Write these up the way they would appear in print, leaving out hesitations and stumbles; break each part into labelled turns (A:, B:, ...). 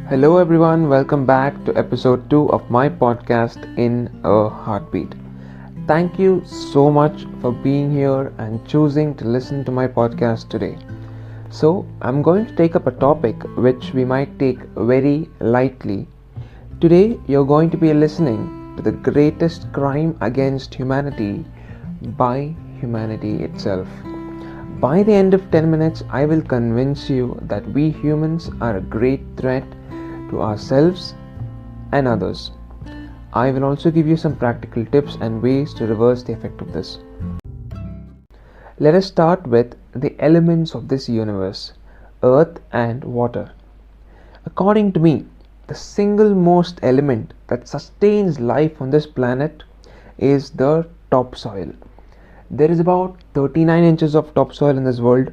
A: Hello, everyone. Welcome back to episode 2 of my podcast, In a Heartbeat. Thank you so much for being here and choosing to listen to my podcast today. So, I'm going to take up a topic which we might take very lightly. Today, you're going to be listening to the greatest crime against humanity by humanity itself. By the end of 10 minutes, I will convince you that we humans are a great threat to ourselves and others. I will also give you some practical tips and ways to reverse the effect of this. Let us start with the elements of this universe, earth and water. According to me, the single most element that sustains life on this planet is the topsoil. There is about 39 inches of topsoil in this world.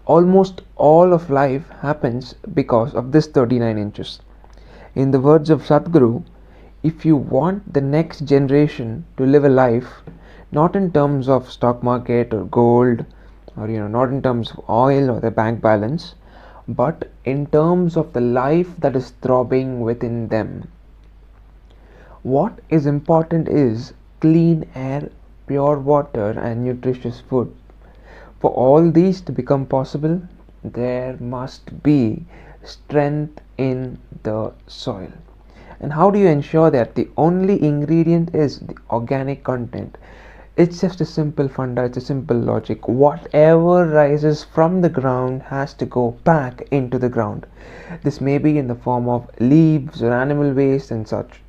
A: Almost all of life happens because of this 39 inches. In the words of Sadhguru, if you want the next generation to live a life not in terms of stock market or gold or not in terms of oil or the bank balance, but in terms of the life that is throbbing within them. What is important is clean air, pure water and nutritious food. For all these to become possible, there must be strength in the soil. And how do you ensure that? The only ingredient is the organic content. It's just a simple funda, it's a simple logic. Whatever rises from the ground has to go back into the ground. This may be in the form of leaves or animal waste and such.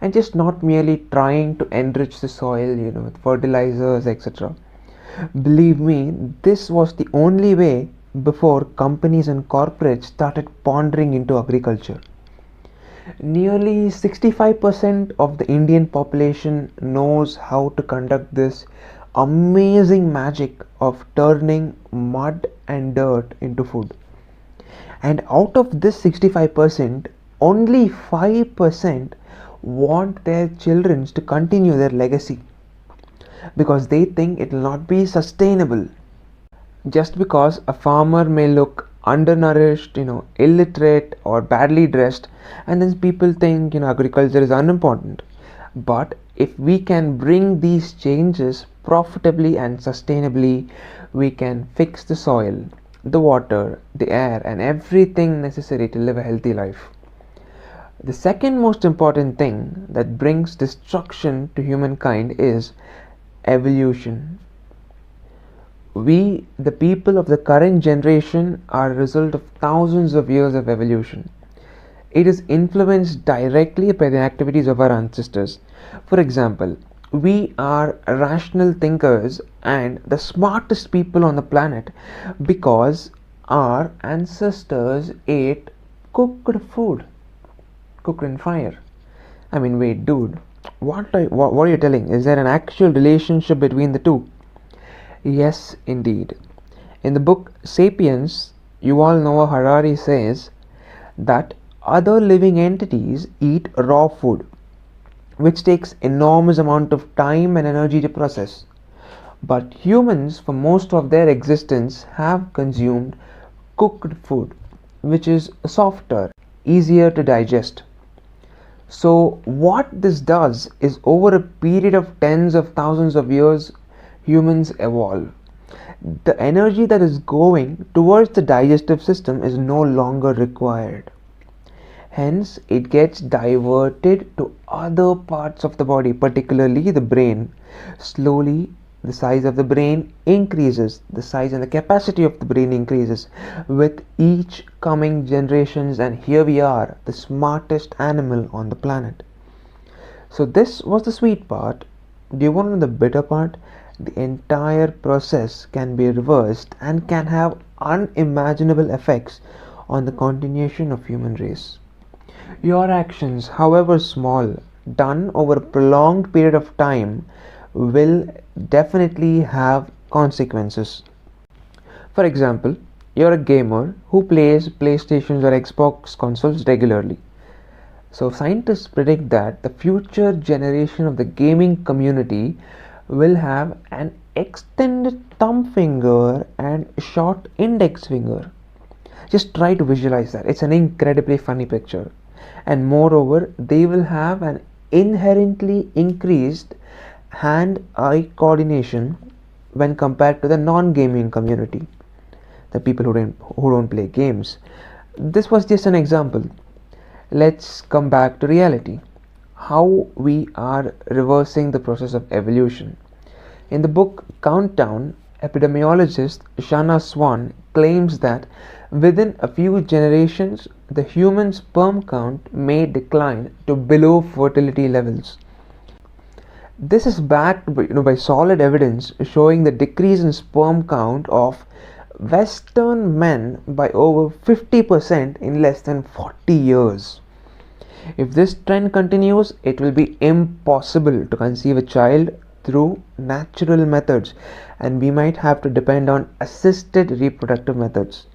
A: And just not merely trying to enrich the soil, with fertilizers, etc. Believe me, this was the only way before companies and corporates started pondering into agriculture. Nearly 65% of the Indian population knows how to conduct this amazing magic of turning mud and dirt into food. And out of this 65%, only 5% want their children to continue their legacy because they think it will not be sustainable. Just because a farmer may look undernourished, illiterate or badly dressed, and then people think agriculture is unimportant. But if we can bring these changes profitably and sustainably, we can fix the soil, the water, the air and everything necessary to live a healthy life. The second most important thing that brings destruction to humankind is evolution. We, the people of the current generation, are a result of thousands of years of evolution. It is influenced directly by the activities of our ancestors. For example, we are rational thinkers and the smartest people on the planet because our ancestors ate cooked food, cooked in fire. Wait, dude, what are you telling? Is there an actual relationship between the two? Yes, indeed. In the book Sapiens, Yuval Noah Harari says that other living entities eat raw food, which takes enormous amount of time and energy to process. But humans, for most of their existence, have consumed cooked food, which is softer, easier to digest. So what this does is, over a period of tens of thousands of years, humans evolve. The energy that is going towards the digestive system is no longer required. Hence, it gets diverted to other parts of the body, particularly the brain. Slowly, the size of the brain increases, the size and the capacity of the brain increases with each coming generations, and here we are, the smartest animal on the planet. So this was the sweet part. Do you want to know the bitter part? The entire process can be reversed and can have unimaginable effects on the continuation of human race. Your actions, however small, done over a prolonged period of time, will definitely have consequences. For example, you're a gamer who plays PlayStations or Xbox consoles regularly. So scientists predict that the future generation of the gaming community will have an extended thumb finger and short index finger. Just try to visualize that. It's an incredibly funny picture. And moreover, they will have an inherently increased hand-eye coordination when compared to the non-gaming community, the people who don't play games. This was just an example. Let's come back to reality. How we are reversing the process of evolution. In the book Countdown, epidemiologist Shanna Swan claims that within a few generations, the human sperm count may decline to below fertility levels. This is backed by solid evidence showing the decrease in sperm count of Western men by over 50% in less than 40 years. If this trend continues, it will be impossible to conceive a child through natural methods, and we might have to depend on assisted reproductive methods.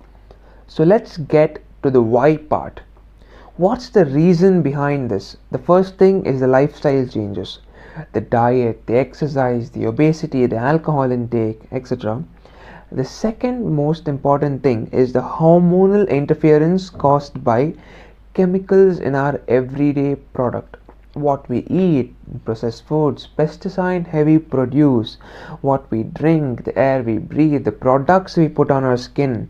A: So let's get to the why part. What's the reason behind this? The first thing is the lifestyle changes. The diet, the exercise, the obesity, the alcohol intake, etc. The second most important thing is the hormonal interference caused by chemicals in our everyday product. What we eat, processed foods, pesticide heavy produce, what we drink, the air we breathe, the products we put on our skin.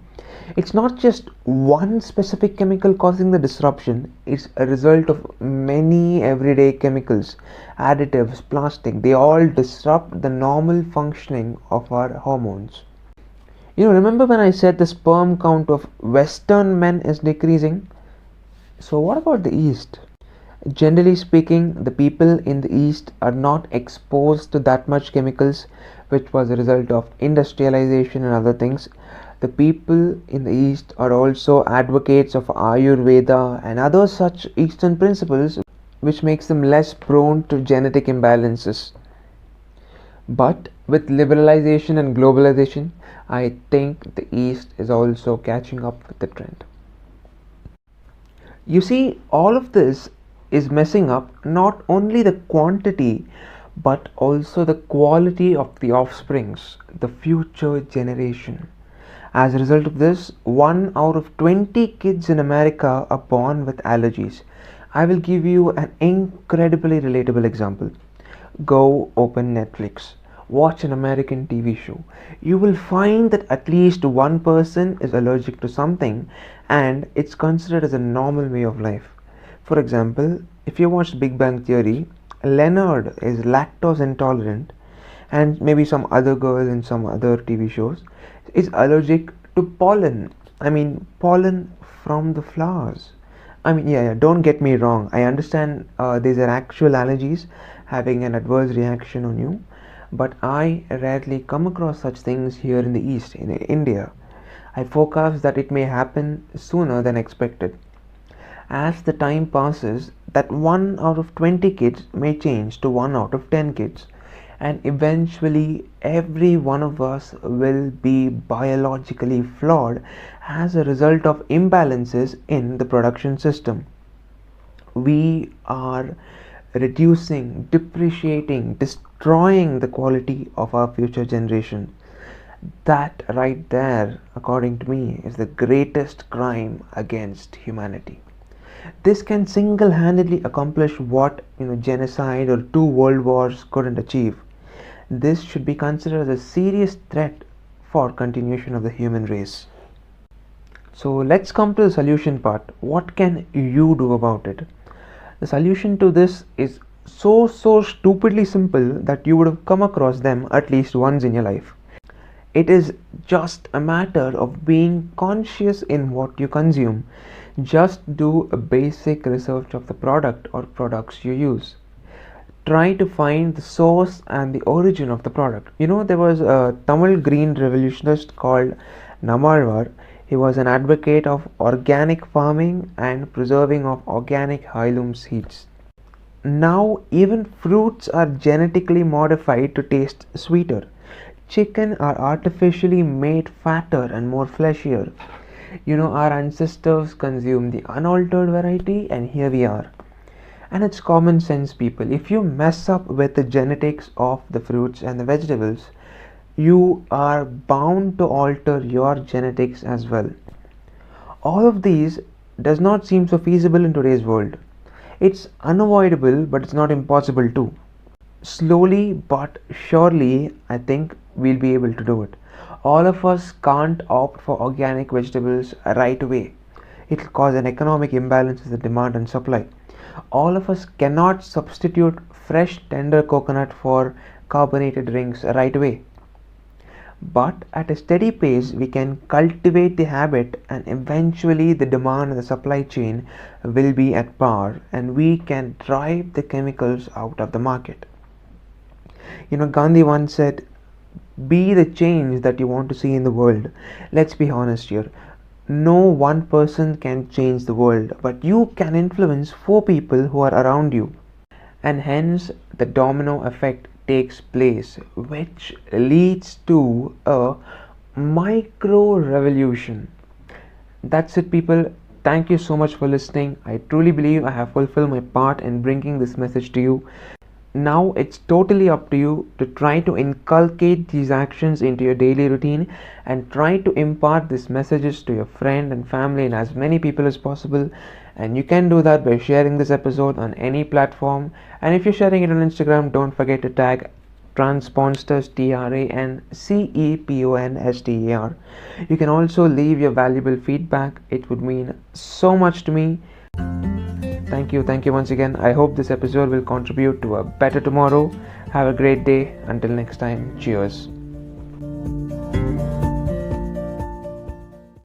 A: It's not just one specific chemical causing the disruption, it's a result of many everyday chemicals, additives, plastic. They all disrupt the normal functioning of our hormones. Remember when I said the sperm count of Western men is decreasing? So what about the East? Generally speaking, the people in the East are not exposed to that much chemicals, which was a result of industrialization and other things. The people in the East are also advocates of Ayurveda and other such Eastern principles, which makes them less prone to genetic imbalances. But with liberalization and globalization, I think the East is also catching up with the trend. You see, all of this is messing up not only the quantity but also the quality of the offsprings, the future generation. As a result of this, 1 out of 20 kids in America are born with allergies. I will give you an incredibly relatable example. Go open Netflix, watch an American TV show. You will find that at least one person is allergic to something, and it's considered as a normal way of life. For example, if you watch Big Bang Theory, Leonard is lactose intolerant, and maybe some other girl in some other TV shows is allergic to pollen. Pollen from the flowers. Yeah, don't get me wrong. I understand these are actual allergies having an adverse reaction on you, but I rarely come across such things here in the East, in India. I forecast that it may happen sooner than expected. As the time passes, that 1 out of 20 kids may change to 1 out of 10 kids, and eventually every one of us will be biologically flawed as a result of imbalances in the production system. We are reducing, depreciating, destroying the quality of our future generation. That right there, according to me, is the greatest crime against humanity. This can single-handedly accomplish what genocide or 2 world wars couldn't achieve. This should be considered as a serious threat for continuation of the human race. So let's come to the solution part. What can you do about it? The solution to this is so stupidly simple that you would have come across them at least once in your life. It is just a matter of being conscious in what you consume. Just do a basic research of the product or products you use. Try to find the source and the origin of the product. There was a Tamil green revolutionist called Namalvar. He was an advocate of organic farming and preserving of organic heirloom seeds. Now even fruits are genetically modified to taste sweeter. Chicken are artificially made fatter and more fleshier. Our ancestors consumed the unaltered variety, and here we are. And it's common sense, people. If you mess up with the genetics of the fruits and the vegetables, you are bound to alter your genetics as well. All of these does not seem so feasible in today's world. It's unavoidable, but it's not impossible too. Slowly but surely, I think we'll be able to do it. All of us can't opt for organic vegetables right away. It'll cause an economic imbalance in the demand and supply. All of us cannot substitute fresh, tender coconut for carbonated drinks right away. But at a steady pace, we can cultivate the habit, and eventually, the demand and the supply chain will be at par, and we can drive the chemicals out of the market. Gandhi once said, be the change that you want to see in the world. Let's be honest here. No one person can change the world, but you can influence four people who are around you. And hence, the domino effect takes place, which leads to a micro revolution. That's it, people. Thank you so much for listening. I truly believe I have fulfilled my part in bringing this message to you. Now it's totally up to you to try to inculcate these actions into your daily routine and try to impart these messages to your friend and family and as many people as possible. And you can do that by sharing this episode on any platform. And if you're sharing it on Instagram, don't forget to tag Transponsters, TRANCEPONSTER. You can also leave your valuable feedback. It would mean so much to me. Thank you once again. I hope this episode will contribute to a better tomorrow. Have a great day. Until next time, cheers.